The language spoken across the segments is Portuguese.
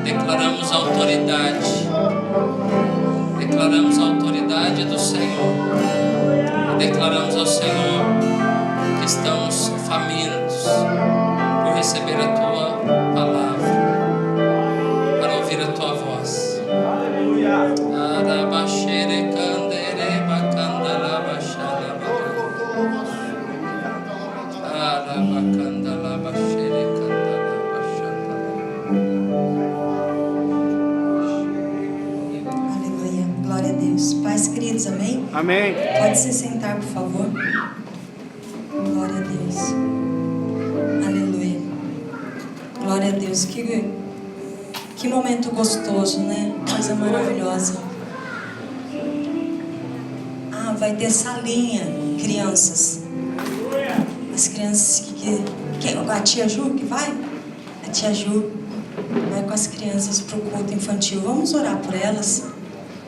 Declaramos a autoridade. Declaramos a autoridade do Senhor. E declaramos ao Senhor que estamos famintos por receber a Tua palavra, para ouvir a Tua voz. Aleluia. Glória a Deus. Pais queridos, amém? Amém. Pode se sentar, por favor. Glória a Deus. Aleluia. Glória a Deus. Que momento gostoso, né? Coisa maravilhosa. Vai ter salinha, crianças. As crianças a tia Ju que vai? A tia Ju vai com as crianças para o culto infantil. Vamos orar por elas.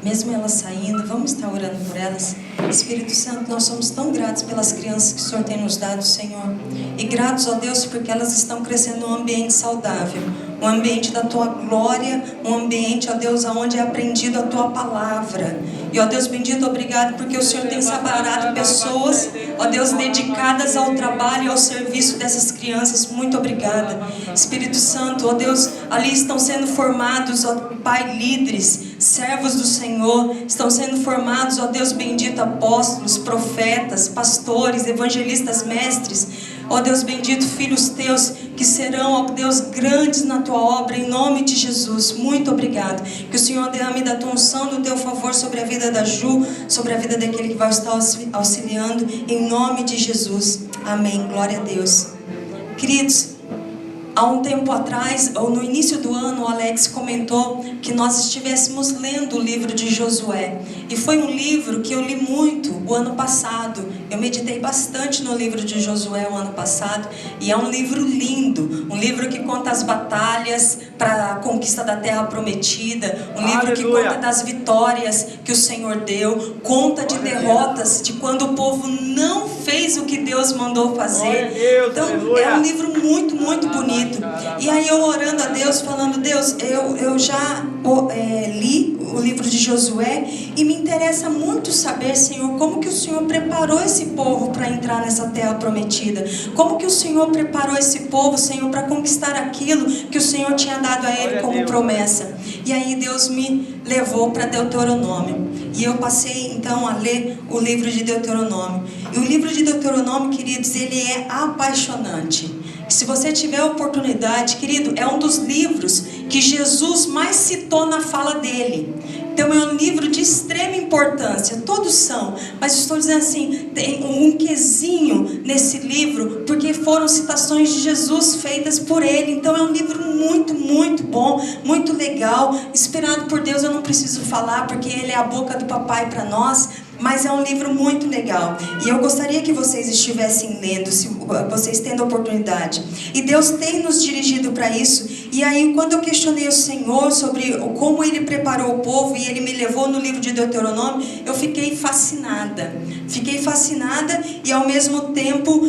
Mesmo elas saindo, vamos estar orando por elas. Espírito Santo, nós somos tão gratos pelas crianças que o Senhor tem nos dado, Senhor. E gratos, ó Deus, porque elas estão crescendo num ambiente saudável. Um ambiente da Tua glória, um ambiente, ó Deus, onde é aprendido a Tua palavra. E, ó Deus bendito, obrigado, porque o Senhor tem separado pessoas, ó Deus, dedicadas ao trabalho e ao serviço dessas crianças. Muito obrigada. Espírito Santo, ó Deus, ali estão sendo formados, ó Pai, líderes, servos do Senhor. Estão sendo formados, ó Deus bendito, apóstolos, profetas, pastores, evangelistas, mestres. Ó Deus bendito, filhos teus que serão, ó Deus, grandes na tua obra, em nome de Jesus. Muito obrigado. Que o Senhor derrame da tua unção, do teu favor sobre a vida da Ju, sobre a vida daquele que vai estar auxiliando, em nome de Jesus. Amém. Glória a Deus. Queridos, há um tempo atrás, ou no início do ano, o Alex comentou que nós estivéssemos lendo o livro de Josué. E foi um livro que eu li muito o ano passado. Eu meditei bastante no livro de Josué o ano passado. E é um livro lindo. Um livro que conta as batalhas para a conquista da terra prometida. Um livro que conta das vitórias que o Senhor deu. Conta de derrotas, de quando o povo não fez o que Deus mandou fazer. Então é um livro muito, muito bonito. E aí eu orando a Deus, falando: Deus, eu já li o livro de Josué e me interessa muito saber, Senhor, como que o Senhor preparou esse povo para entrar nessa terra prometida. Como que o Senhor preparou esse povo, Senhor, para conquistar aquilo que o Senhor tinha dado a ele como promessa. E aí Deus me levou para Deuteronômio. E eu passei então a ler o livro de Deuteronômio. E o livro de Deuteronômio, queridos, ele é apaixonante. Se você tiver a oportunidade, querido, é um dos livros que Jesus mais citou na fala dele. Então é um livro de extrema importância. Todos são, mas estou dizendo assim, tem um quesinho nesse livro, porque foram citações de Jesus feitas por ele. Então é um livro muito, muito bom, muito legal, inspirado por Deus. Eu não preciso falar, porque ele é a boca do papai para nós. Mas é um livro muito legal. E eu gostaria que vocês estivessem lendo, se vocês tendo a oportunidade. E Deus tem nos dirigido para isso. E aí, quando eu questionei o Senhor sobre como Ele preparou o povo, e Ele me levou no livro de Deuteronômio, eu fiquei fascinada. Fiquei fascinada e, ao mesmo tempo,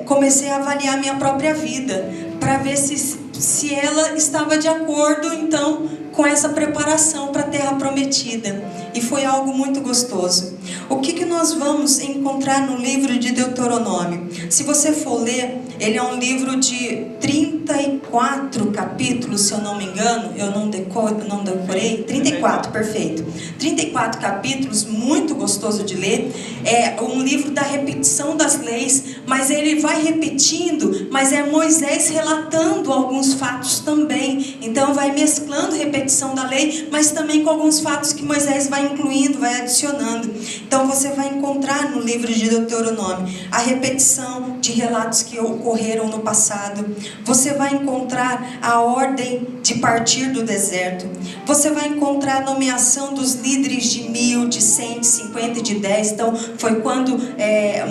comecei a avaliar minha própria vida, para ver se ela estava de acordo, então, com essa preparação para a terra prometida. E foi algo muito gostoso. O que nós vamos encontrar no livro de Deuteronômio? Se você for ler, ele é um livro de 34 capítulos, se eu não me engano. Eu não decorei. 34, perfeito. 34 capítulos, muito gostoso de ler. É um livro da repetição das leis, mas ele vai repetindo, mas é Moisés relatando alguns fatos também. Então vai mesclando repetição da lei, mas também com alguns fatos que Moisés vai incluindo, vai adicionando. Então você vai encontrar no livro de Deuteronômio a repetição de relatos que ocorreram no passado. Você vai encontrar a ordem de partir do deserto. Você vai encontrar a nomeação dos líderes de 1000, de 100, de 50 e de 10. Então foi quando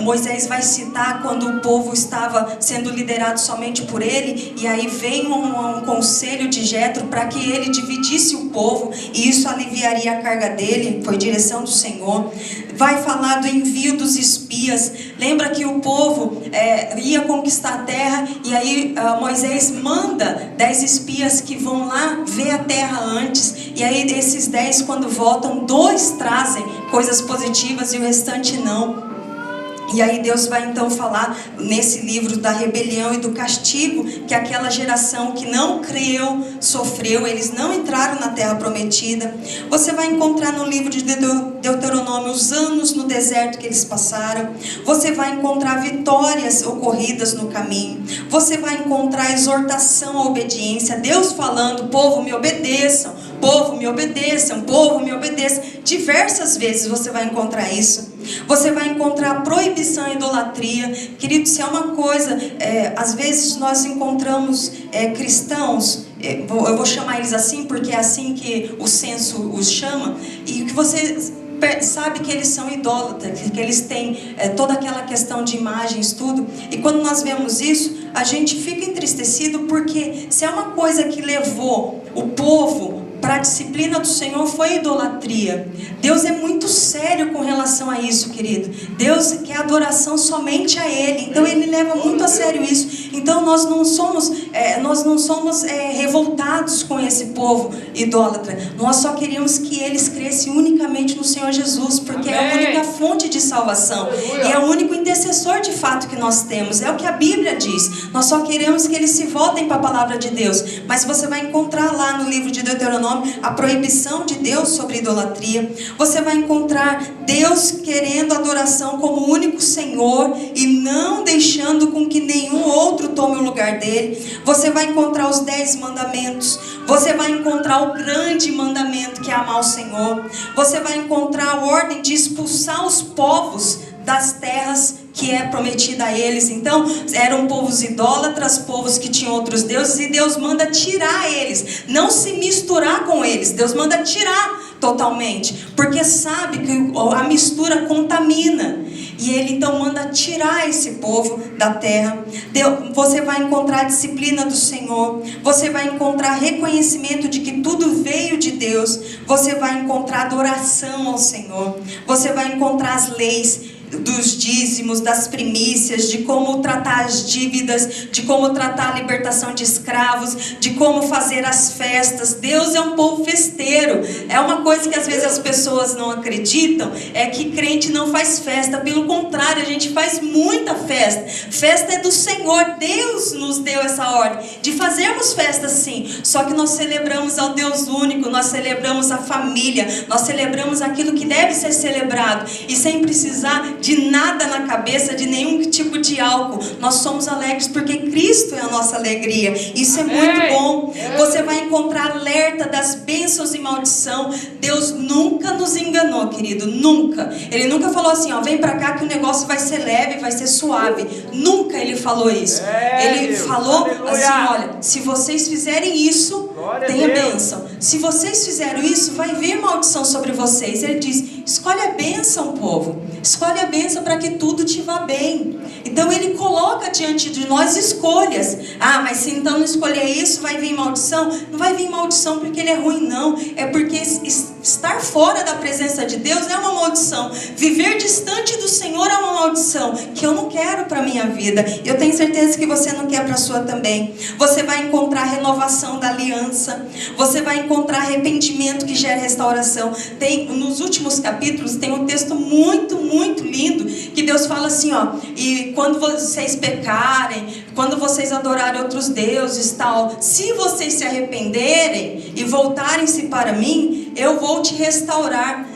Moisés vai citar quando o povo estava sendo liderado somente por ele, e aí vem um conselho de Jetro para que ele dividisse o povo, e isso aliviaria a carga dele. Foi direção do Senhor. vai falar do envio dos espias. Lembra que o povo ia conquistar a terra, e aí Moisés manda 10 espias que vão lá ver a terra antes, e aí esses 10 quando voltam, 2 trazem coisas positivas e o restante não. E aí Deus vai então falar nesse livro da rebelião e do castigo que aquela geração que não creu sofreu. Eles não entraram na terra prometida. Você vai encontrar no livro de Deuteronômio os anos no deserto que eles passaram. Você vai encontrar vitórias ocorridas no caminho. Você vai encontrar exortação à obediência. Deus falando: povo, me obedeçam, povo, me obedeçam, povo, me obedeçam. Diversas vezes você vai encontrar isso. Você vai encontrar proibição à idolatria. Querido, se é uma coisa, às vezes nós encontramos cristãos, eu vou chamar eles assim porque é assim que o censo os chama, e que você sabe que eles são idólatras, que eles têm toda aquela questão de imagens, tudo. E quando nós vemos isso, a gente fica entristecido, porque se é uma coisa que levou o povo para a disciplina do Senhor, foi a idolatria. Deus é muito sério com relação a isso, querido. Deus quer adoração somente a Ele. Então Ele leva muito a sério isso. Então nós não somos revoltados com esse povo idólatra. Nós só queremos que eles cresçam unicamente no Senhor Jesus, porque é a única fonte de salvação. E é o único intercessor de fato que nós temos. É o que a Bíblia diz. Nós só queremos que eles se voltem para a palavra de Deus. Mas você vai encontrar lá no livro de Deuteronômio a proibição de Deus sobre idolatria. Você vai encontrar Deus querendo adoração como o único Senhor e não deixando com que nenhum outro tome o lugar dele. Você vai encontrar os 10 mandamentos. Você vai encontrar o grande mandamento, que é amar o Senhor. Você vai encontrar a ordem de expulsar os povos das terras que é prometida a eles. Então eram povos idólatras, povos que tinham outros deuses, e Deus manda tirar eles, não se misturar com eles. Deus manda tirar totalmente, porque sabe que a mistura contamina. E Ele então manda tirar esse povo da terra. Você vai encontrar a disciplina do Senhor. Você vai encontrar reconhecimento de que tudo veio de Deus. Você vai encontrar adoração ao Senhor. Você vai encontrar as leis dos dízimos, das primícias, de como tratar as dívidas, de como tratar a libertação de escravos, de como fazer as festas. Deus é um povo festeiro. É uma coisa que às vezes as pessoas não acreditam, é que crente não faz festa. Pelo contrário, a gente faz muita festa. Festa é do Senhor. Deus nos deu essa ordem de fazermos festas, sim. Só que nós celebramos ao Deus único, nós celebramos a família, nós celebramos aquilo que deve ser celebrado, e sem precisar de nada na cabeça, de nenhum tipo de álcool. Nós somos alegres porque Cristo é a nossa alegria. Isso é muito bom. Você vai encontrar alerta das bênçãos e maldição. Deus nunca nos enganou, querido, nunca. Ele nunca falou assim, ó, vem pra cá que o negócio vai ser leve, vai ser suave. Nunca Ele falou isso. Ele falou assim, olha, se vocês fizerem isso, tenha bênção. Se vocês fizeram isso, vai vir maldição sobre vocês. Ele diz, escolhe a bênção, povo. Escolhe a bênção para que tudo te vá bem. Então Ele coloca diante de nós escolhas. Ah, mas se então não escolher isso, vai vir maldição? Não vai vir maldição porque Ele é ruim, não. É porque estar fora da presença de Deus é uma maldição. Viver distante do Senhor é uma maldição que eu não quero para a minha vida. Eu tenho certeza que você não quer para a sua também. Você vai encontrar renovação da aliança. Você vai encontrar arrependimento que gera restauração. Nos últimos capítulos tem um texto muito lindo, que Deus fala assim, ó, e quando vocês pecarem, quando vocês adorarem outros deuses, tal, se vocês se arrependerem e voltarem-se para mim, eu vou te restaurar.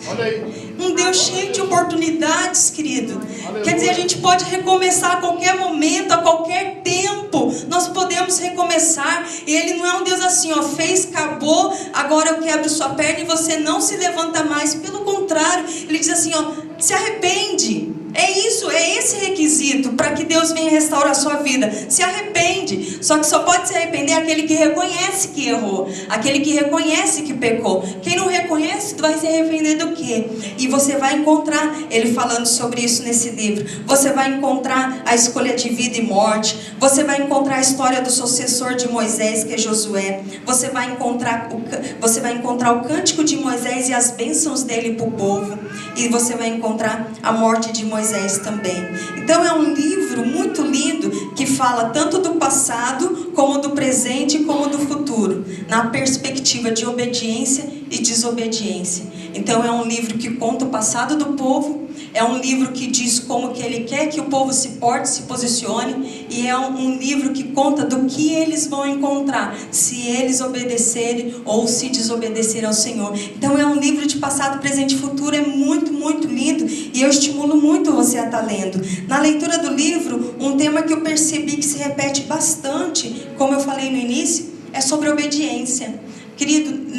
Olha aí. Um Deus cheio de oportunidades, querido. Quer dizer, a gente pode recomeçar a qualquer momento, a qualquer tempo. Nós podemos recomeçar. E Ele não é um Deus assim, ó, fez, acabou, agora eu quebro sua perna e você não se levanta mais. Pelo contrário, Ele diz assim, ó, se arrepende. É isso, é esse requisito para que Deus venha restaurar a sua vida. Se arrepende. Só que só pode se arrepender aquele que reconhece que errou, aquele que reconhece que pecou. Quem não reconhece, tu vai se arrepender do quê? E você vai encontrar ele falando sobre isso nesse livro. Você vai encontrar a escolha de vida e morte. Você vai encontrar a história do sucessor de Moisés, que é Josué. Você vai encontrar o cântico de Moisés e as bênçãos dele para o povo. E você vai encontrar a morte de Moisés também. Então é um livro muito lindo que fala tanto do passado, como do presente, como do futuro, na perspectiva de obediência e desobediência. Então é um livro que conta o passado do povo, é um livro que diz como que ele quer que o povo se porte, se posicione, e é um livro que conta do que eles vão encontrar se eles obedecerem ou se desobedecerem ao Senhor. Então é um livro de passado, presente e futuro, é muito, muito lindo, e eu estimulo muito você a estar lendo. Na leitura do livro, um tema que eu percebi que se repete bastante, como eu falei no início, é sobre obediência. Querido,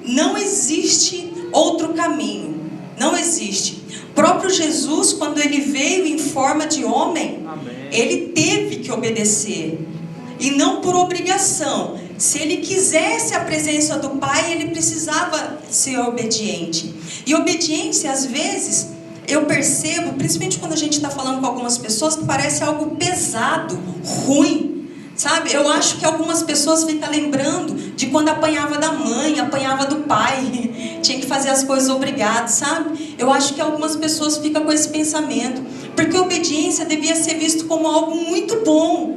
não existe outro caminho, não existe. O próprio Jesus, quando ele veio em forma de homem, ele teve que obedecer, e não por obrigação. Se ele quisesse a presença do Pai, ele precisava ser obediente. E obediência, às vezes, eu percebo, principalmente quando a gente está falando com algumas pessoas, que parece algo pesado, ruim. Sabe, eu acho que algumas pessoas ficam lembrando de quando apanhava da mãe, apanhava do pai, tinha que fazer as coisas obrigado, sabe? Eu acho que algumas pessoas ficam com esse pensamento, porque a obediência devia ser visto como algo muito bom.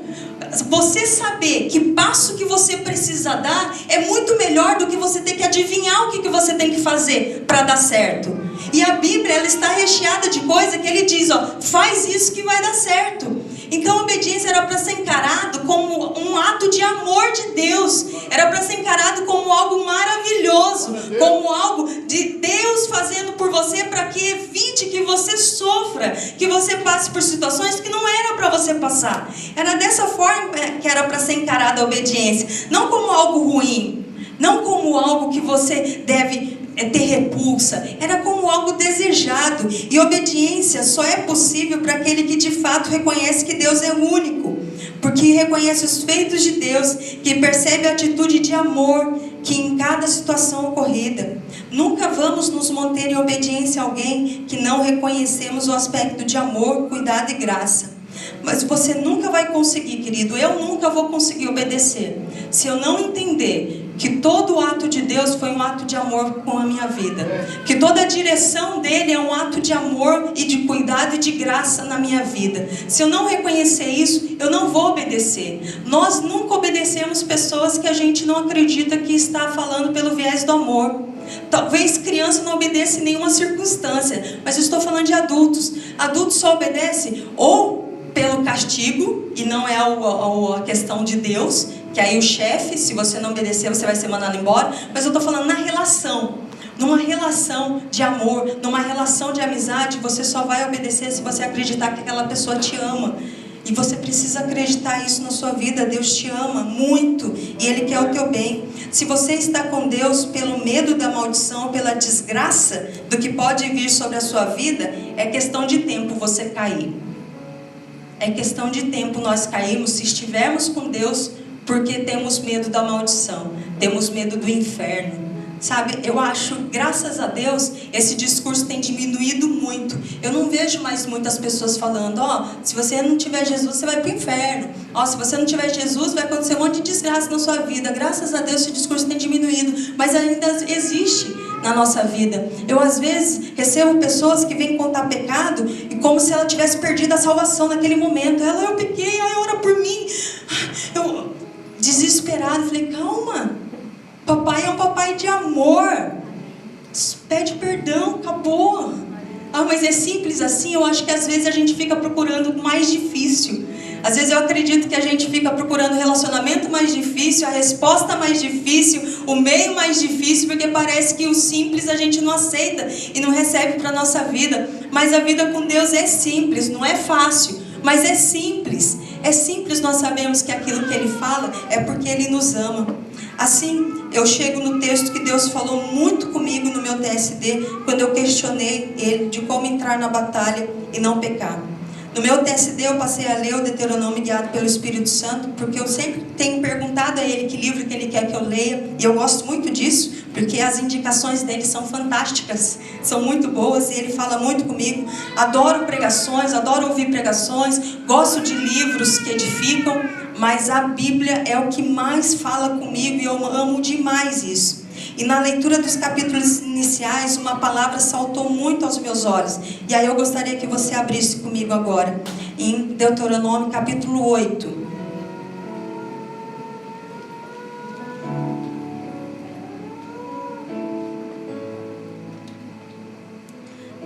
Você saber que passo que você precisa dar é muito melhor do que você ter que adivinhar o que você tem que fazer para dar certo. E a Bíblia, ela está recheada de coisa que ele diz, faz isso que vai dar certo. Então a obediência era para ser encarado como um ato de amor de Deus. Era para ser encarado como algo maravilhoso, como algo de Deus fazendo por você para que evite que você sofra, que você passe por situações que não era para você passar. Era dessa forma que era para ser encarada a obediência. Não como algo ruim, não como algo que você deve ter repulsa, era como algo desejado. E obediência só é possível para aquele que de fato reconhece que Deus é único, porque reconhece os feitos de Deus, que percebe a atitude de amor que em cada situação ocorrida. Nunca vamos nos manter em obediência a alguém que não reconhecemos o aspecto de amor, cuidado e graça. Mas você nunca vai conseguir, querido, eu nunca vou conseguir obedecer se eu não entender que todo o ato de Deus foi um ato de amor com a minha vida, que toda a direção dele é um ato de amor e de cuidado e de graça na minha vida. Se eu não reconhecer isso, eu não vou obedecer. Nós nunca obedecemos pessoas que a gente não acredita que está falando pelo viés do amor. Talvez criança não obedeça em nenhuma circunstância, mas eu estou falando de adultos. Adultos só obedecem ou pelo castigo, e não é a questão de Deus, que aí o chefe, se você não obedecer, você vai ser mandado embora. Mas eu estou falando na relação, numa relação de amor, numa relação de amizade. Você só vai obedecer se você acreditar que aquela pessoa te ama. E você precisa acreditar isso na sua vida. Deus te ama muito e Ele quer o teu bem. Se você está com Deus pelo medo da maldição, pela desgraça do que pode vir sobre a sua vida, é questão de tempo você cair. É questão de tempo nós cairmos se estivermos com Deus, porque temos medo da maldição, temos medo do inferno. Sabe, eu acho, graças a Deus, esse discurso tem diminuído muito. Eu não vejo mais muitas pessoas falando, se você não tiver Jesus, você vai para o inferno. Se você não tiver Jesus, vai acontecer um monte de desgraça na sua vida. Graças a Deus esse discurso tem diminuído, mas ainda existe na nossa vida. Eu às vezes recebo pessoas que vêm contar pecado e como se ela tivesse perdido a salvação naquele momento. Eu pequei, ora por mim. Eu desesperado, falei, calma. Papai é um papai de amor. Pede perdão, acabou. Mas é simples assim? Eu acho que às vezes a gente fica procurando o mais difícil. Às vezes eu acredito que a gente fica procurando o relacionamento mais difícil, a resposta mais difícil, o meio mais difícil, porque parece que o simples a gente não aceita e não recebe para a nossa vida. Mas a vida com Deus é simples, não é fácil, mas é simples. É simples, nós sabemos que aquilo que Ele fala é porque Ele nos ama. Assim, eu chego no texto que Deus falou muito comigo no meu TSD, quando eu questionei Ele de como entrar na batalha e não pecar. No meu TSD eu passei a ler o Deuteronômio guiado pelo Espírito Santo, porque eu sempre tenho perguntado a ele que livro que ele quer que eu leia, e eu gosto muito disso, porque as indicações dele são fantásticas, são muito boas, e ele fala muito comigo. Adoro pregações, adoro ouvir pregações, gosto de livros que edificam, mas a Bíblia é o que mais fala comigo, e eu amo demais isso. E na leitura dos capítulos iniciais, uma palavra saltou muito aos meus olhos. E aí eu gostaria que você abrisse comigo agora, em Deuteronômio capítulo 8.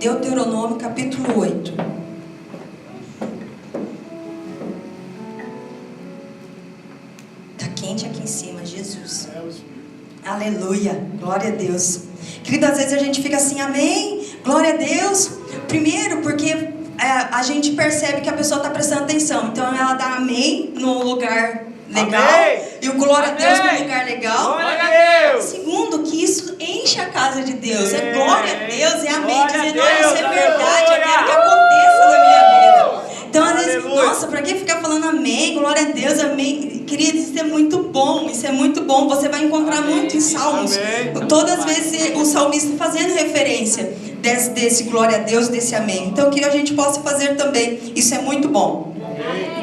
Deuteronômio capítulo 8. Está quente aqui em cima, Jesus. Aleluia, glória a Deus. Querido, às vezes a gente fica assim, amém, glória a Deus. Primeiro porque a gente percebe que a pessoa está prestando atenção. Então ela dá amém no lugar legal, amém, e o glória a Deus no lugar legal. Glória a Deus. Segundo, que isso enche a casa de Deus. É glória a Deus, é amém. Glória Dizendo, a Deus, isso é verdade, eu quero que aconteça na minha vida. Então às vezes, nossa, para que ficar falando amém, glória a Deus, amém? Queridos, isso é muito bom, isso é muito bom. Você vai encontrar muito em Salmos, todas as vezes o salmista fazendo referência desse glória a Deus, desse amém. Então que a gente possa fazer também, isso é muito bom.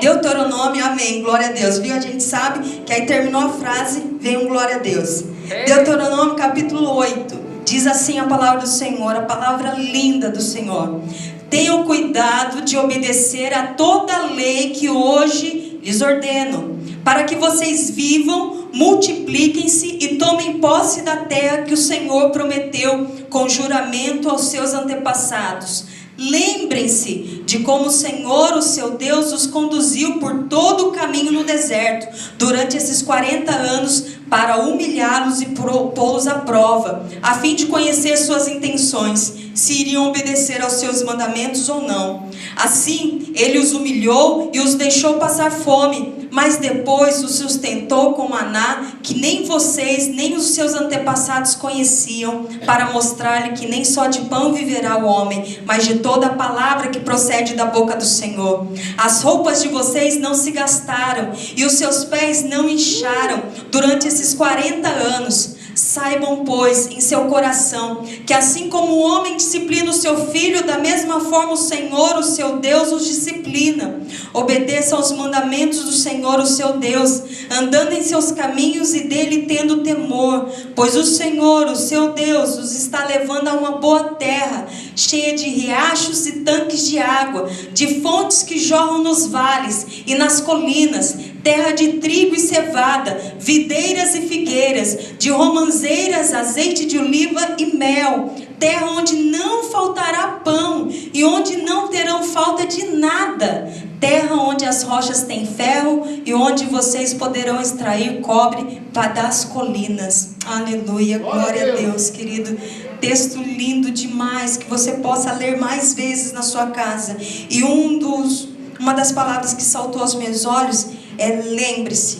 Deuteronômio, amém, glória a Deus. Viu? A gente sabe que aí terminou a frase, vem um glória a Deus. Deuteronômio capítulo 8, diz assim a palavra do Senhor, a palavra linda do Senhor: tenham cuidado de obedecer a toda a lei que hoje lhes ordeno, para que vocês vivam, multipliquem-se e tomem posse da terra que o Senhor prometeu com juramento aos seus antepassados. Lembrem-se de como o Senhor, o seu Deus, os conduziu por todo o caminho no deserto, durante esses 40 anos, para humilhá-los e pô-los à prova, a fim de conhecer suas intenções, se iriam obedecer aos seus mandamentos ou não. Assim, ele os humilhou e os deixou passar fome, mas depois os sustentou com maná, que nem vocês, nem os seus antepassados conheciam, para mostrar-lhe que nem só de pão viverá o homem, mas de toda a palavra que procede da boca do Senhor. As roupas de vocês não se gastaram, e os seus pés não incharam, durante esses 40 anos. Saibam, pois, em seu coração, que assim como o homem disciplina o seu filho, da mesma forma o Senhor, o seu Deus, os disciplina. Obedeça aos mandamentos do Senhor, o seu Deus, andando em seus caminhos e dele tendo temor, pois o Senhor, o seu Deus, os está levando a uma boa terra, cheia de riachos e tanques de água, de fontes que jorram nos vales e nas colinas, terra de trigo e cevada, videiras e figueiras, de romanzeiras, azeite de oliva e mel, terra onde não faltará pão e onde não terão falta de nada, terra onde as rochas têm ferro e onde vocês poderão extrair cobre das colinas. Aleluia, glória a Deus, querido. Texto lindo demais, que você possa ler mais vezes na sua casa. E uma das palavras que saltou aos meus olhos é lembre-se.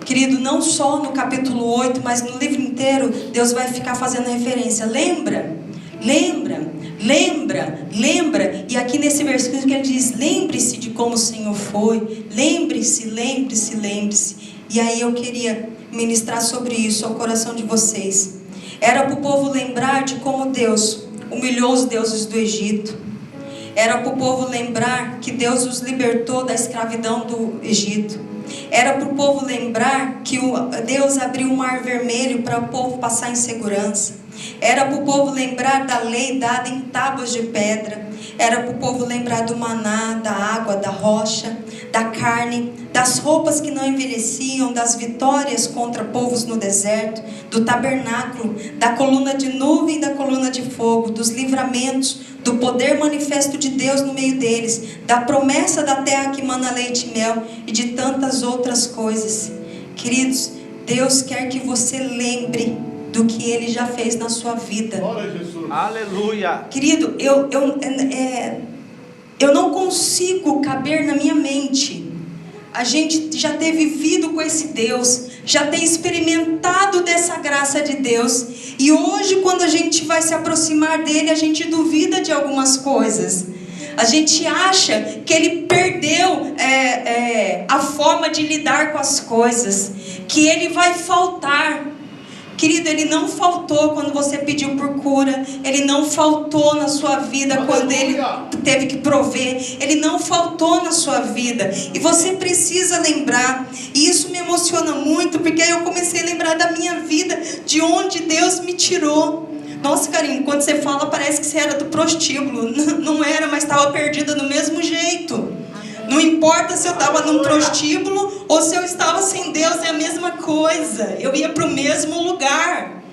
Querido, não só no capítulo 8, mas no livro inteiro, Deus vai ficar fazendo referência. Lembra, lembra, lembra, lembra. E aqui nesse versículo que ele diz, lembre-se de como o Senhor foi. Lembre-se, lembre-se, lembre-se. E aí eu queria ministrar sobre isso ao coração de vocês. Era para o povo lembrar de como Deus humilhou os deuses do Egito. Era para o povo lembrar que Deus os libertou da escravidão do Egito. Era para o povo lembrar que Deus abriu o mar vermelho para o povo passar em segurança. Era para o povo lembrar da lei dada em tábuas de pedra. Era para o povo lembrar do maná, da água, da rocha, da carne, das roupas que não envelheciam, das vitórias contra povos no deserto, do tabernáculo, da coluna de nuvem e da coluna de fogo, dos livramentos, do poder manifesto de Deus no meio deles, da promessa da terra que mana leite e mel e de tantas outras coisas. Queridos, Deus quer que você lembre do que Ele já fez na sua vida. Glória a Jesus. Aleluia. Querido, eu não consigo caber na minha mente. A gente já ter vivido com esse Deus, já ter experimentado dessa graça de Deus, e hoje quando a gente vai se aproximar dele, a gente duvida de algumas coisas. A gente acha que ele perdeu a forma de lidar com as coisas, que ele vai faltar. Querido, ele não faltou quando você pediu por cura. Ele não faltou na sua vida quando ele teve que prover. Ele não faltou na sua vida. E você precisa lembrar. E isso me emociona muito, porque aí eu comecei a lembrar da minha vida, de onde Deus me tirou. Nossa, Carinho, quando você fala, parece que você era do prostíbulo. Não era, mas estava perdida do mesmo jeito. Não importa se eu estava num prostíbulo ou se eu estava sem Deus, é a mesma coisa. Eu ia para o mesmo lugar.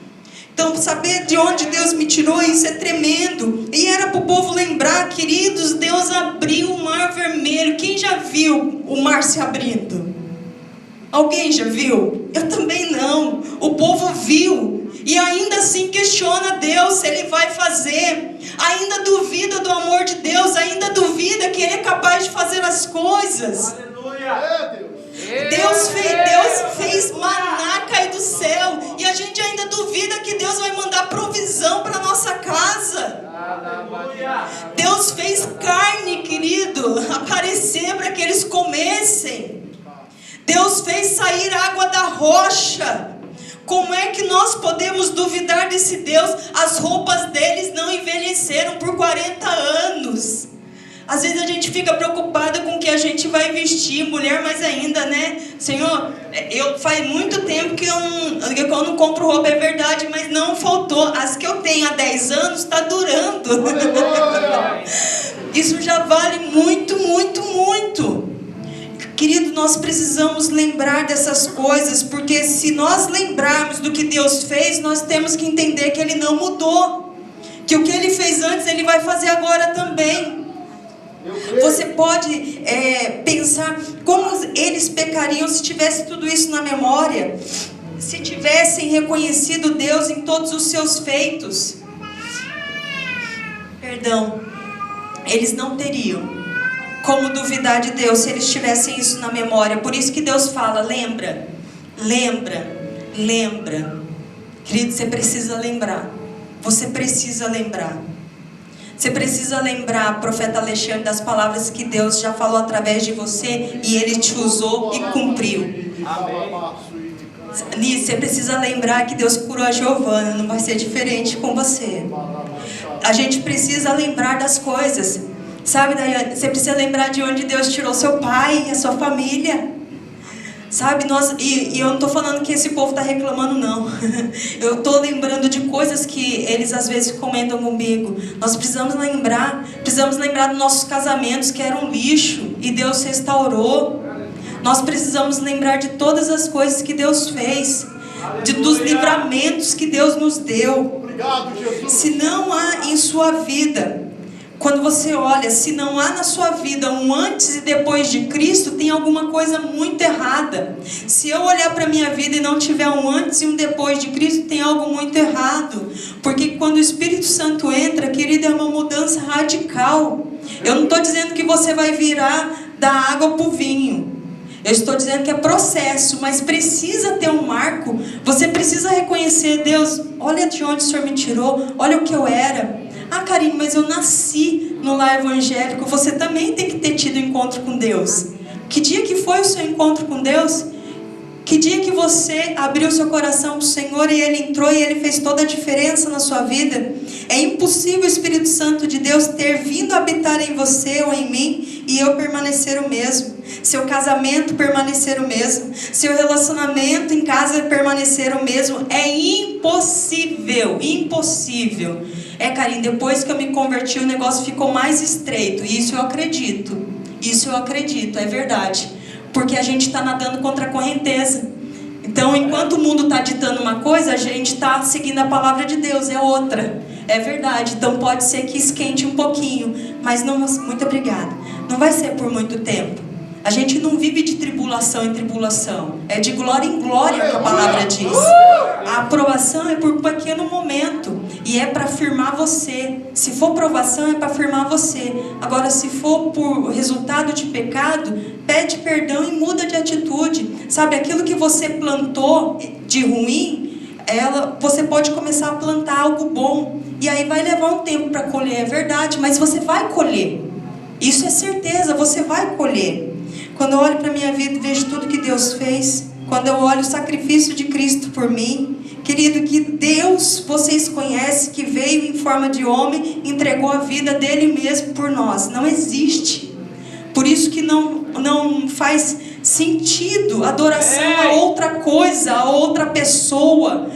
Então, saber de onde Deus me tirou, isso é tremendo. E era para o povo lembrar, queridos, Deus abriu o mar vermelho. Quem já viu o mar se abrindo? Alguém já viu? Eu também não. O povo viu. E ainda assim questiona Deus se Ele vai fazer. Ainda duvida do amor de Deus. Ainda duvida que Ele é capaz de fazer as coisas. Aleluia! Deus fez maná cair do céu. E a gente ainda duvida que Deus vai mandar provisão para nossa casa. Deus fez carne, querido, aparecer para que eles comessem. Deus fez sair água da rocha. Como é que nós podemos duvidar desse Deus? As roupas deles não envelheceram por 40 anos. Às vezes a gente fica preocupada com o que a gente vai vestir, mulher mais ainda, né? Senhor, faz muito tempo que eu não compro roupa, é verdade, mas não faltou. As que eu tenho há 10 anos está durando. Isso já vale muito, muito, muito. Querido, nós precisamos lembrar dessas coisas, porque se nós lembrarmos do que Deus fez, nós temos que entender que Ele não mudou. Que o que Ele fez antes, Ele vai fazer agora também. Você pode pensar como eles pecariam se tivesse tudo isso na memória, se tivessem reconhecido Deus em todos os seus feitos. Perdão, eles não teriam como duvidar de Deus se eles tivessem isso na memória. Por isso que Deus fala, lembra, lembra, lembra. Querido, você precisa lembrar. Você precisa lembrar. Você precisa lembrar, profeta Alexandre, das palavras que Deus já falou através de você e Ele te usou e cumpriu. Nisso, você precisa lembrar que Deus curou a Giovana, não vai ser diferente com você. A gente precisa lembrar das coisas. Sabe, Daiane, você precisa lembrar de onde Deus tirou seu pai e a sua família. Sabe, e eu não estou falando que esse povo está reclamando, não. Eu estou lembrando de coisas que eles às vezes comentam comigo. Nós precisamos lembrar dos nossos casamentos que eram um lixo e Deus restaurou. Nós precisamos lembrar de todas as coisas que Deus fez, dos livramentos que Deus nos deu. Obrigado, Jesus. Se não há em sua vida, quando você olha, se não há na sua vida um antes e depois de Cristo, tem alguma coisa muito errada. Se eu olhar para a minha vida e não tiver um antes e um depois de Cristo, tem algo muito errado. Porque quando o Espírito Santo entra, querido, é uma mudança radical. Eu não estou dizendo que você vai virar da água para o vinho. Eu estou dizendo que é processo, mas precisa ter um marco. Você precisa reconhecer, Deus, olha de onde o Senhor me tirou, olha o que eu era. Ah, Karine, mas eu nasci no lar evangélico. Você também tem que ter tido encontro com Deus. Que dia que foi o seu encontro com Deus? Que dia que você abriu seu coração para o Senhor e Ele entrou e Ele fez toda a diferença na sua vida? É impossível o Espírito Santo de Deus ter vindo habitar em você ou em mim e eu permanecer o mesmo. Seu casamento permanecer o mesmo. Seu relacionamento em casa permanecer o mesmo. É impossível, impossível. Karine, depois que eu me converti, o negócio ficou mais estreito. E isso eu acredito. Isso eu acredito, é verdade. Porque a gente está nadando contra a correnteza. Então, enquanto o mundo está ditando uma coisa, a gente está seguindo a palavra de Deus, é outra. É verdade. Então, pode ser que esquente um pouquinho. Mas não, muito obrigada. Não vai ser por muito tempo. A gente não vive de tribulação em tribulação. É de glória em glória que a palavra diz. A aprovação é por um pequeno momento. E é para firmar você. Se for provação, é para firmar você. Agora, se for por resultado de pecado, pede perdão e muda de atitude. Sabe, aquilo que você plantou de ruim, você pode começar a plantar algo bom. E aí vai levar um tempo para colher, é verdade. Mas você vai colher. Isso é certeza, você vai colher. Quando eu olho para a minha vida e vejo tudo que Deus fez, quando eu olho o sacrifício de Cristo por mim, querido, que Deus, vocês conhecem, que veio em forma de homem, entregou a vida dele mesmo por nós. Não existe. Por isso que não faz sentido adoração a outra coisa, a outra pessoa,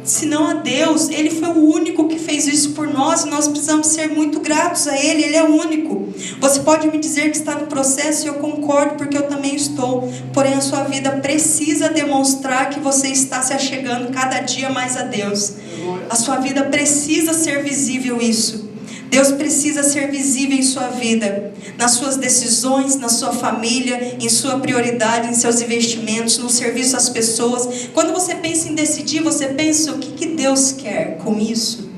senão a Deus. Ele foi o único que fez isso por nós, e nós precisamos ser muito gratos a Ele. Ele é o único. Você pode me dizer que está no processo, e eu concordo, porque eu também estou. Porém, a sua vida precisa demonstrar que você está se achegando cada dia mais a Deus. A sua vida precisa ser visível isso. Deus precisa ser visível em sua vida, nas suas decisões, na sua família, em sua prioridade, em seus investimentos, no serviço às pessoas. Quando você pensa em decidir, você pensa: o que Deus quer com isso?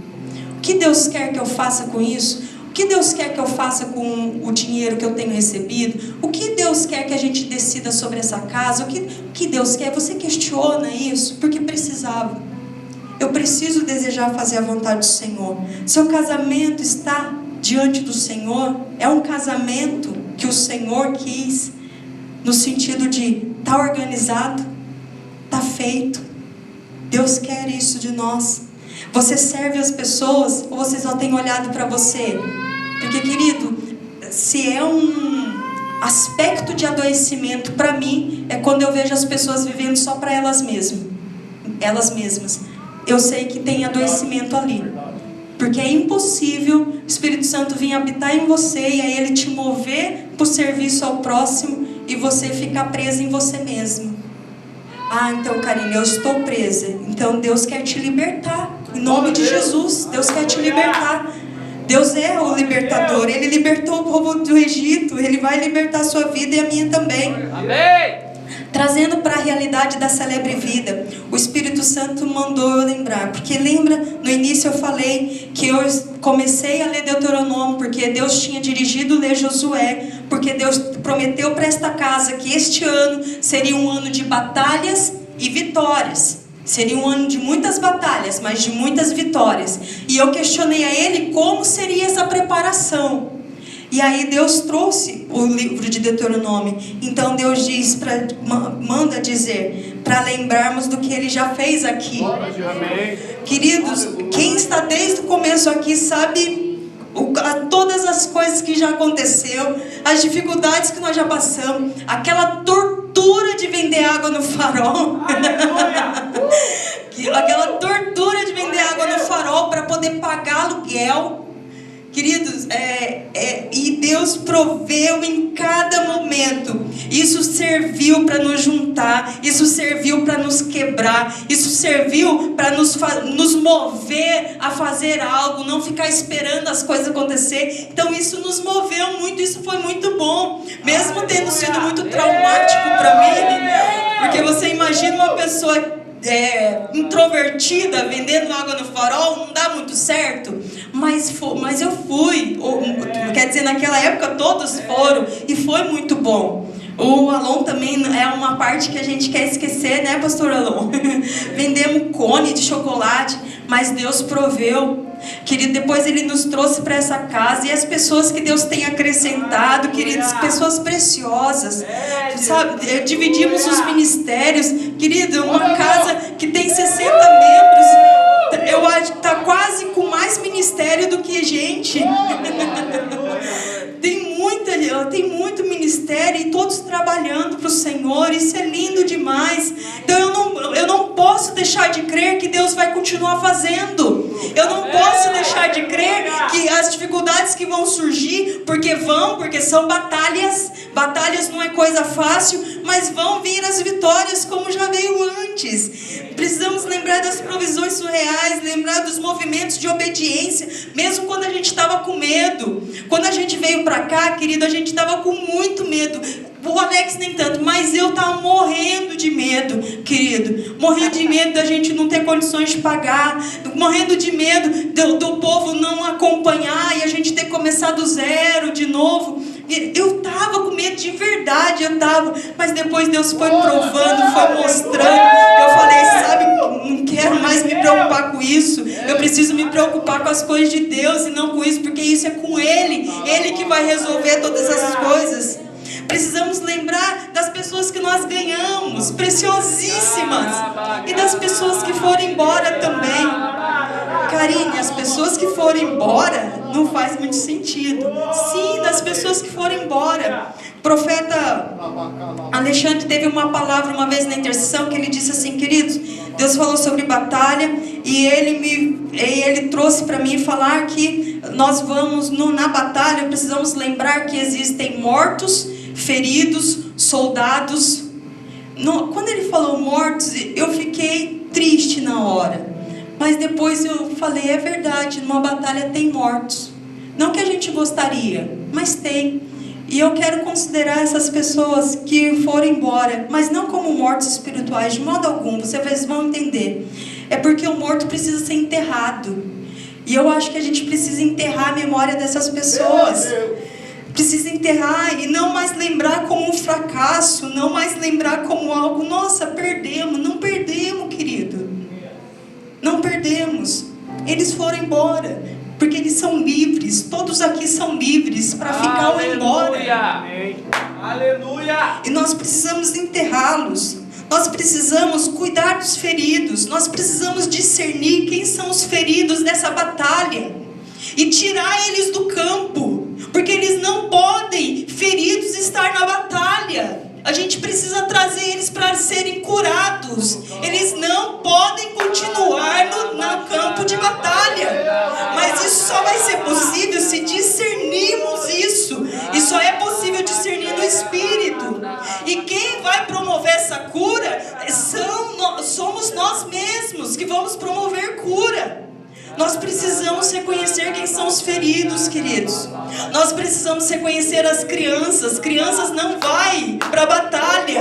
O que Deus quer que eu faça com isso? O que Deus quer que eu faça com o dinheiro que eu tenho recebido? O que Deus quer que a gente decida sobre essa casa? O que Deus quer? Você questiona isso porque precisava. Eu preciso desejar fazer a vontade do Senhor. Seu casamento está diante do Senhor? É um casamento que o Senhor quis, no sentido de estar organizado, está feito. Deus quer isso de nós. Você serve as pessoas ou você só tem olhado para você? Porque, querido, se é um aspecto de adoecimento para mim, é quando eu vejo as pessoas vivendo só para elas mesmas. Eu sei que tem adoecimento ali, porque é impossível o Espírito Santo vir habitar em você e aí ele te mover para o serviço ao próximo e você ficar presa em você mesmo. Então, Karine, eu estou presa. Então Deus quer te libertar, em nome de Jesus. Deus quer te libertar. Deus é o libertador. Ele libertou o povo do Egito, Ele vai libertar a sua vida e a minha também. Amém. Trazendo para a realidade da Celebre Vida, o Espírito Santo mandou eu lembrar, porque lembra, no início eu falei que eu comecei a ler Deuteronômio, porque Deus tinha dirigido ler Josué, porque Deus prometeu para esta casa que este ano seria um ano de batalhas e vitórias. Seria um ano de muitas batalhas, mas de muitas vitórias. E eu questionei a Ele como seria essa preparação. E aí Deus trouxe o livro de Deuteronômio. Então Deus diz, manda dizer, para lembrarmos do que Ele já fez aqui. Queridos, quem está desde o começo aqui sabe todas as coisas que já aconteceu, as dificuldades que nós já passamos, aquela tortura de vender água no farol. Aquela tortura de vender água no farol para poder pagar aluguel. Queridos, e Deus proveu em cada momento. Isso serviu para nos juntar, isso serviu para nos quebrar, isso serviu para nos mover a fazer algo, não ficar esperando as coisas acontecer. Então isso nos moveu muito, isso foi muito bom, mesmo tendo sido muito traumático para mim, porque você imagina uma pessoa introvertida vendendo água no farol, não dá muito certo, mas eu fui, quer dizer, naquela época todos foram e foi muito bom. O Alon também é uma parte que a gente quer esquecer, né, pastor Alon? Vendemos cone de chocolate, mas Deus proveu. Querido, depois Ele nos trouxe para essa casa, e as pessoas que Deus tem acrescentado, queridos, pessoas preciosas, sabe, dividimos os ministérios. Querido, uma casa que tem 60 membros, eu acho que está quase com mais ministério do que gente. Tem muito ministério e todos trabalhando para o Senhor. Isso é lindo demais. Então eu não posso deixar de crer que Deus vai continuar fazendo. Eu não posso deixar de crer que as dificuldades que vão surgir, porque são batalhas. Batalhas não é coisa fácil, mas vão vir as vitórias como já veio antes. Precisamos lembrar das provisões surreais, lembrar dos movimentos de obediência, mesmo quando a gente estava com medo. Quando a gente veio para cá, querido, a gente estava com muito medo. O Alex nem tanto, mas eu estava morrendo de medo, querido. Morrendo de medo da gente não ter condições de pagar. Morrendo de medo do povo não acompanhar e a gente ter que começar do zero de novo. Eu estava com medo de verdade, mas depois Deus foi provando, foi mostrando. Eu falei, sabe, não quero quero mais me preocupar com isso. Eu preciso me preocupar com as coisas de Deus e não com isso, porque isso é com Ele. Ele que vai resolver todas essas coisas. Precisamos lembrar das pessoas que nós ganhamos, preciosíssimas, e das pessoas que foram embora também. Karine, as pessoas que foram embora não faz muito sentido. Sim, das pessoas que foram embora. O profeta Alexandre teve uma palavra uma vez na intercessão que ele disse assim: queridos, Deus falou sobre batalha e ele trouxe para mim falar que nós vamos na batalha, precisamos lembrar que existem mortos, feridos, soldados. Quando ele falou mortos, eu fiquei triste na hora. Mas depois eu falei, é verdade, numa batalha tem mortos. Não que a gente gostaria, mas tem. E eu quero considerar essas pessoas que foram embora, mas não como mortos espirituais, de modo algum, vocês vão entender. É porque o morto precisa ser enterrado. E eu acho que a gente precisa enterrar a memória dessas pessoas. Precisa enterrar e não mais lembrar como um fracasso, não mais lembrar como algo, nossa, perdemos. Não perdemos, querido. Não perdemos. Eles foram embora, porque eles são livres. Todos aqui são livres para ficar ou ir embora. Aleluia! E nós precisamos enterrá-los. Nós precisamos cuidar dos feridos. Nós precisamos discernir quem são os feridos dessa batalha e tirar eles do campo, porque eles não podem, feridos, estar na batalha. A gente precisa trazer eles para serem curados. Eles não podem continuar no campo de batalha. Mas isso só vai ser possível se discernirmos isso. E só é possível discernir no Espírito. E quem vai promover essa cura somos nós mesmos que vamos promover cura. Nós precisamos reconhecer quem são os feridos, queridos. Nós precisamos reconhecer as crianças. Crianças não vai para a batalha.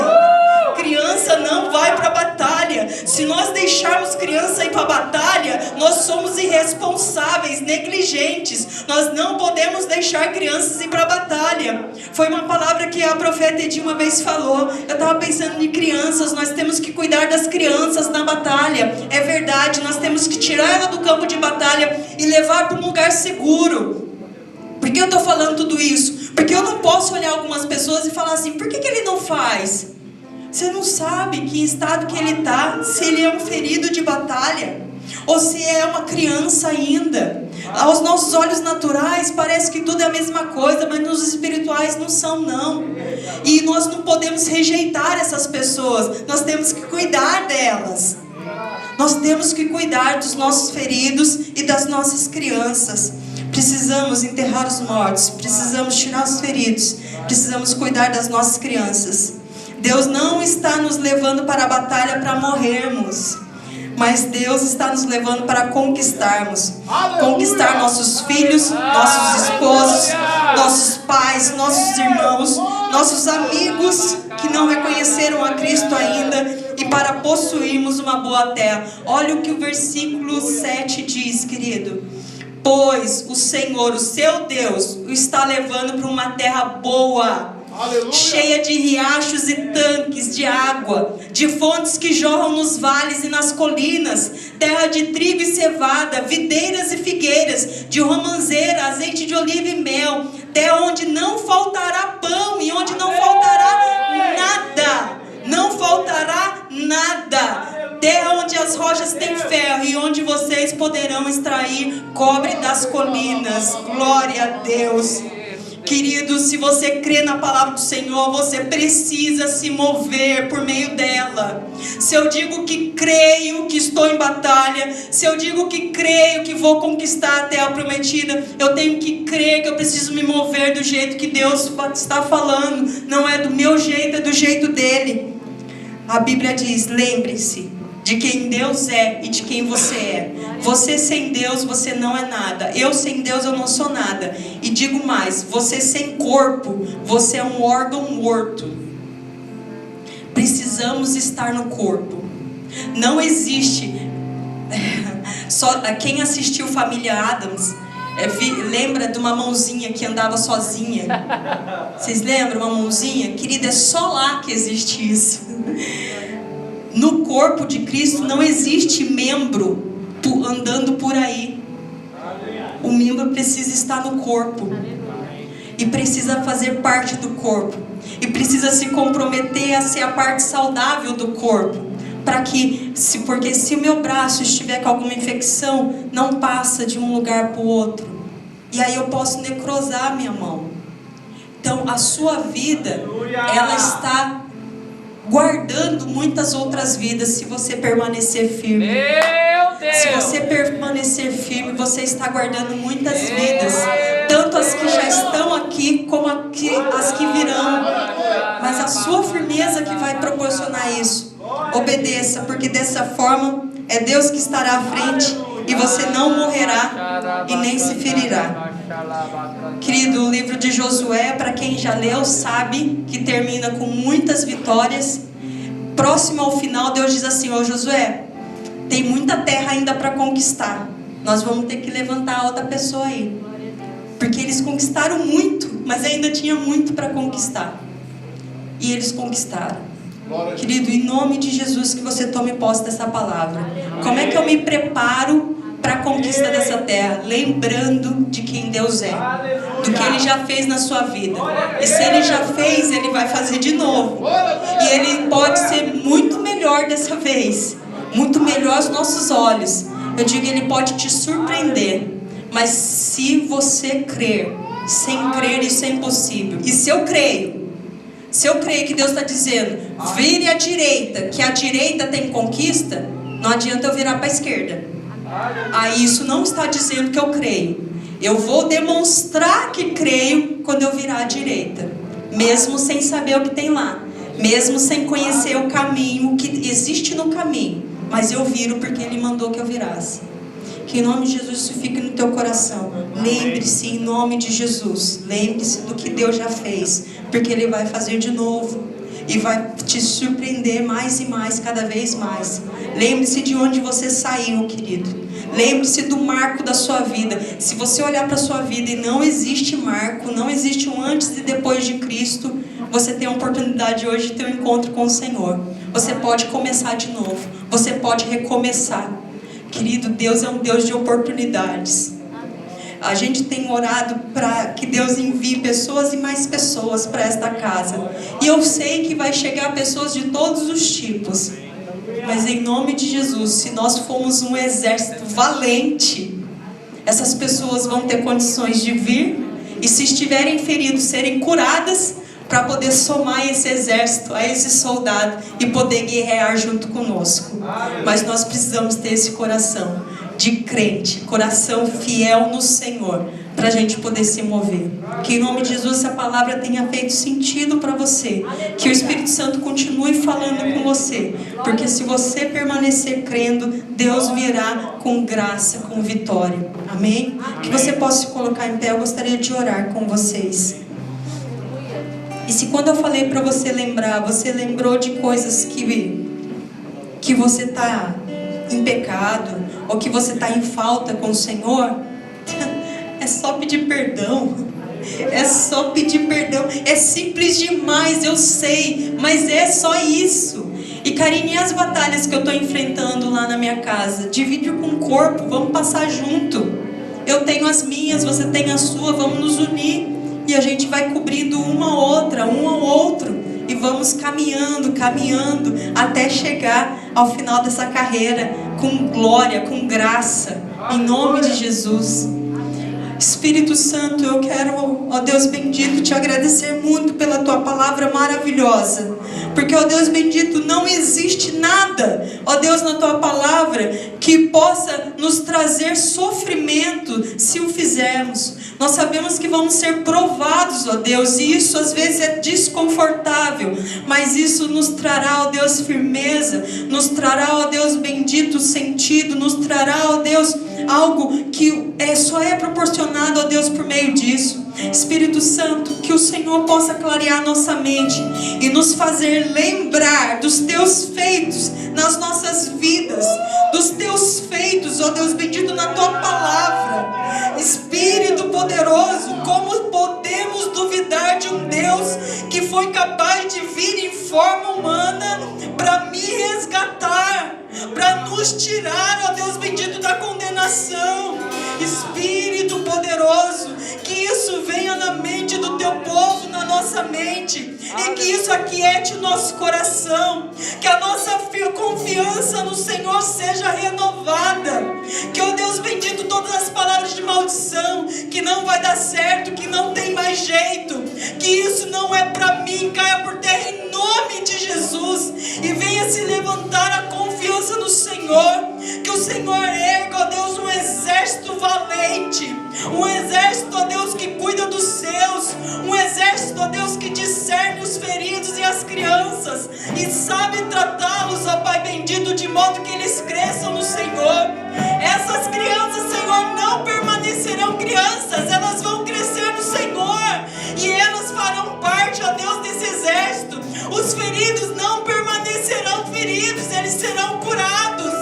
Criança não vai para a batalha. Se nós deixarmos criança ir para a batalha, nós somos irresponsáveis, negligentes. Nós não podemos deixar crianças ir para a batalha. Foi uma palavra que a profeta Edi uma vez falou. Eu estava pensando em crianças. Nós temos que cuidar das crianças na batalha. É verdade, nós temos que tirar ela do campo de batalha e levar para um lugar seguro. Por que eu estou falando tudo isso? Porque eu não posso olhar algumas pessoas e falar assim, por que ele não faz? Você não sabe que estado que ele está, se ele é um ferido de batalha, ou se é uma criança ainda. Aos nossos olhos naturais parece que tudo é a mesma coisa, mas nos espirituais não são, não. E nós não podemos rejeitar essas pessoas, nós temos que cuidar delas. Nós temos que cuidar dos nossos feridos e das nossas crianças. Precisamos enterrar os mortos, precisamos tirar os feridos, precisamos cuidar das nossas crianças. Deus não está nos levando para a batalha para morrermos, mas Deus está nos levando para conquistarmos. Conquistar nossos filhos, nossos esposos, nossos pais, nossos irmãos, nossos amigos que não reconheceram a Cristo ainda, e para possuirmos uma boa terra. Olha o que o versículo 7 diz, querido. Pois o Senhor, o seu Deus, o está levando para uma terra boa, aleluia, cheia de riachos e tanques de água, de fontes que jorram nos vales e nas colinas, terra de trigo e cevada, videiras e figueiras, de romanceira, azeite de oliva e mel, terra onde não faltará pão e onde não faltará nada. Não faltará nada. Terra onde as rochas têm ferro e onde vocês poderão extrair cobre das colinas. Glória a Deus. Querido, se você crê na palavra do Senhor, você precisa se mover por meio dela. Se eu digo que creio que estou em batalha, se eu digo que creio que vou conquistar a terra prometida, eu tenho que crer que eu preciso me mover do jeito que Deus está falando. Não é do meu jeito, é do jeito dele. A Bíblia diz, lembre-se de quem Deus é e de quem você é. Você sem Deus, você não é nada. Eu sem Deus, eu não sou nada. E digo mais, você sem corpo, você é um órgão morto. Precisamos estar no corpo. Não existe. Só quem assistiu Família Addams lembra de uma mãozinha que andava sozinha. Vocês lembram uma mãozinha? Querida, é só lá que existe isso. No corpo de Cristo não existe membro andando por aí. O membro precisa estar no corpo. E precisa fazer parte do corpo. E precisa se comprometer a ser a parte saudável do corpo. Porque se o meu braço estiver com alguma infecção, não passa de um lugar para o outro. E aí eu posso necrosar minha mão. Então a sua vida, ela está guardando muitas outras vidas se você permanecer firme. Meu Deus! Se você permanecer firme, você está guardando muitas vidas. Tanto as que já estão aqui, como as que virão. Mas a sua firmeza que vai proporcionar isso. Obedeça, porque dessa forma é Deus que estará à frente. E você não morrerá e nem se ferirá. Querido, o livro de Josué, para quem já leu, sabe que termina com muitas vitórias. Próximo ao final, Deus diz assim: ó Josué, tem muita terra ainda para conquistar. Nós vamos ter que levantar a outra pessoa aí. Porque eles conquistaram muito, mas ainda tinha muito para conquistar. E eles conquistaram. Querido, em nome de Jesus, que você tome posse dessa palavra. Como é que eu me preparo para a conquista dessa terra? Lembrando de quem Deus é, do que Ele já fez na sua vida. E se Ele já fez, Ele vai fazer de novo. E Ele pode ser muito melhor dessa vez, muito melhor aos nossos olhos. Eu digo, Ele pode te surpreender. Mas se você crer, sem crer isso é impossível. E se eu creio que Deus está dizendo, vire à direita, que a direita tem conquista, não adianta eu virar para a esquerda. Aí isso não está dizendo que eu creio. Eu vou demonstrar que creio quando eu virar à direita, mesmo sem saber o que tem lá, mesmo sem conhecer o caminho, o que existe no caminho. Mas eu viro porque Ele mandou que eu virasse. Que em nome de Jesus isso fique no teu coração. Lembre-se em nome de Jesus. Lembre-se do que Deus já fez, porque Ele vai fazer de novo. E vai te surpreender mais e mais, cada vez mais. Lembre-se de onde você saiu, querido. Lembre-se do marco da sua vida. Se você olhar para a sua vida e não existe marco, não existe um antes e depois de Cristo, você tem a oportunidade hoje de ter um encontro com o Senhor. Você pode começar de novo. Você pode recomeçar. Querido, Deus é um Deus de oportunidades. A gente tem orado para que Deus envie pessoas e mais pessoas para esta casa. E eu sei que vai chegar pessoas de todos os tipos. Mas em nome de Jesus, se nós formos um exército valente, essas pessoas vão ter condições de vir. E se estiverem feridos, serem curadas, para poder somar esse exército, a esse soldado e poder guerrear junto conosco. Mas nós precisamos ter esse coração de crente, coração fiel no Senhor, para a gente poder se mover. Que em nome de Jesus essa palavra tenha feito sentido para você. Que o Espírito Santo continue falando com você. Porque se você permanecer crendo, Deus virá com graça, com vitória. Amém? Que você possa se colocar em pé. Eu gostaria de orar com vocês. E se quando eu falei para você lembrar, você lembrou de coisas que você está em pecado, ou que você está em falta com o Senhor, é só pedir perdão. É só pedir perdão. É simples demais, eu sei, mas é só isso. E Karine, e as batalhas que eu estou enfrentando lá na minha casa? Divide com o corpo, vamos passar junto. Eu tenho as minhas, você tem a sua, vamos nos unir. E a gente vai cobrindo uma outra, um ao outro. E vamos caminhando, até chegar ao final dessa carreira com glória, com graça, em nome de Jesus. Espírito Santo, eu quero, ó Deus bendito, te agradecer muito pela tua palavra maravilhosa. Porque, ó Deus bendito, não existe nada, ó Deus, na tua palavra que possa nos trazer sofrimento se o fizermos. Nós sabemos que vamos ser provados, ó Deus, e isso às vezes é desconfortável, mas isso nos trará, ó Deus, firmeza, nos trará, ó Deus bendito, sentido, nos trará, ó Deus, algo que só é proporcionado, ó Deus, por meio disso. Espírito Santo, que o Senhor possa clarear nossa mente e nos fazer lembrar dos teus feitos nas nossas vidas, dos teus feitos, ó Deus bendito, na tua palavra. Espírito poderoso, como podemos duvidar de um Deus que foi capaz de vir em forma humana para me resgatar? nos tirar, ó Deus bendito, da condenação. Espírito poderoso, que isso venha na mente do teu povo, na nossa mente, e que isso aquiete o nosso coração, que a nossa confiança no Senhor seja renovada, que, ó Deus bendito, todas as palavras de maldição, que não vai dar certo, que não tem mais jeito, que isso não é para mim, caia por terra em nome de Jesus, e venha se levantar a confiança no Senhor, que o Senhor erga, ó Deus, um exército valente, um exército, ó Deus, que cuida dos seus, um exército, ó Deus, que discerne os feridos e as crianças, e sabe tratá-los, ó Pai bendito, de modo que eles cresçam no Senhor. Essas crianças, Senhor, não permanecerão crianças, elas vão crescer no Senhor, e elas farão parte, ó Deus, desse exército. Os feridos não permanecerão feridos, eles serão curados,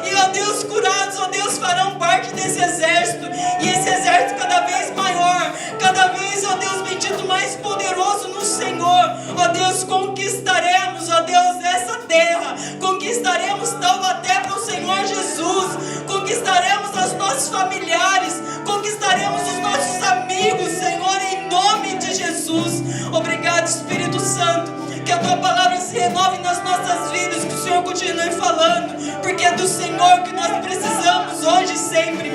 e, ó Deus, curados, ó Deus, farão parte desse exército, e esse exército cada vez maior, cada vez, ó Deus bendito, mais poderoso no Senhor. Ó Deus, conquistaremos, ó Deus, essa terra, conquistaremos Taubaté para o Senhor Jesus, conquistaremos os nossos familiares, conquistaremos os nossos amigos, Senhor, em nome de Jesus. Obrigado, Espírito Santo, que a tua palavra se renove nas nossas vidas, que o Senhor continue falando, porque é do Senhor que nós precisamos hoje e sempre.